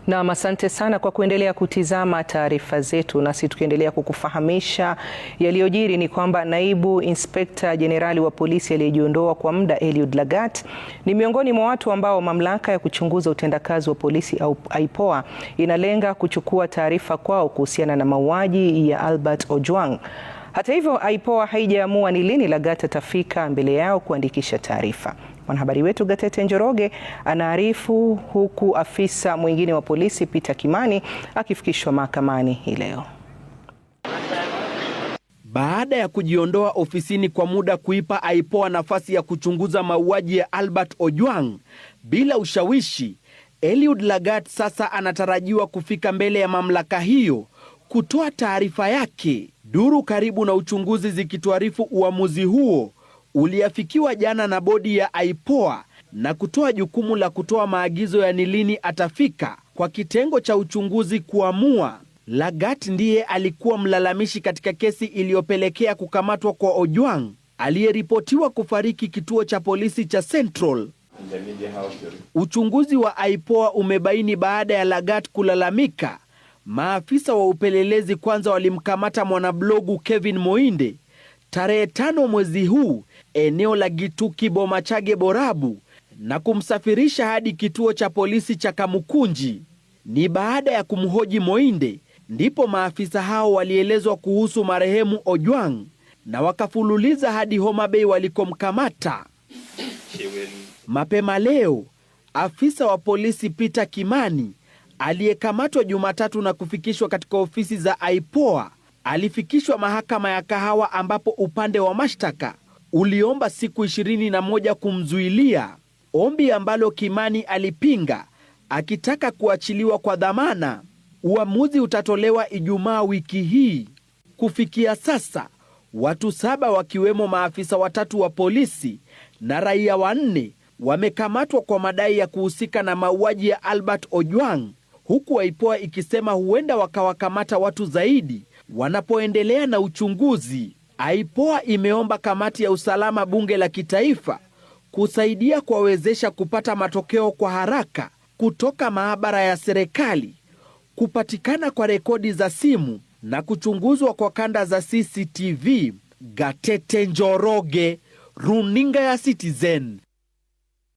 Na asante sana kwa kuendelea kutizama taarifa zetu, nasi tukiendelea kukufahamisha yaliyojiri ni kwamba naibu inspekta jenerali wa polisi aliyejiondoa kwa muda Eliud Lagat ni miongoni mwa watu ambao mamlaka ya kuchunguza utendakazi wa polisi au IPOA inalenga kuchukua taarifa kwao kuhusiana na mauaji ya Albert Ojwang. Hata hivyo, IPOA haijaamua ni lini Lagat atafika mbele yao kuandikisha taarifa. Mwanahabari wetu Gatete Njoroge anaarifu, huku afisa mwingine wa polisi Peter Kimani akifikishwa mahakamani hii leo. Baada ya kujiondoa ofisini kwa muda kuipa IPOA nafasi ya kuchunguza mauaji ya Albert Ojwang bila ushawishi, Eliud Lagat sasa anatarajiwa kufika mbele ya mamlaka hiyo kutoa taarifa yake. Duru karibu na uchunguzi zikituarifu uamuzi huo uliafikiwa jana na bodi ya IPOA na kutoa jukumu la kutoa maagizo ya ni lini atafika kwa kitengo cha uchunguzi kuamua. Lagat ndiye alikuwa mlalamishi katika kesi iliyopelekea kukamatwa kwa Ojwang, aliyeripotiwa kufariki kituo cha polisi cha Central. Uchunguzi wa IPOA umebaini baada ya Lagat kulalamika, maafisa wa upelelezi kwanza walimkamata mwanablogu Kevin Moinde tarehe 5 mwezi huu eneo la Gituki Bomachage Borabu na kumsafirisha hadi kituo cha polisi cha Kamukunji. Ni baada ya kumhoji Moinde ndipo maafisa hao walielezwa kuhusu marehemu Ojwang na wakafululiza hadi Homa Bay walikomkamata. Mapema leo, afisa wa polisi Peter Kimani aliyekamatwa Jumatatu na kufikishwa katika ofisi za IPOA alifikishwa mahakama ya Kahawa, ambapo upande wa mashtaka uliomba siku 21 kumzuilia, ombi ambalo Kimani alipinga akitaka kuachiliwa kwa dhamana. Uamuzi utatolewa Ijumaa wiki hii. Kufikia sasa, watu 7 wakiwemo maafisa 3 wa polisi na raia 4 wamekamatwa kwa madai ya kuhusika na mauaji ya Albert Ojwang, huku IPOA ikisema huenda wakawakamata watu zaidi wanapoendelea na uchunguzi. IPOA imeomba kamati ya usalama bunge la kitaifa kusaidia kuwawezesha kupata matokeo kwa haraka kutoka maabara ya serikali, kupatikana kwa rekodi za simu na kuchunguzwa kwa kanda za CCTV. Gatete Njoroge, Runinga ya Citizen.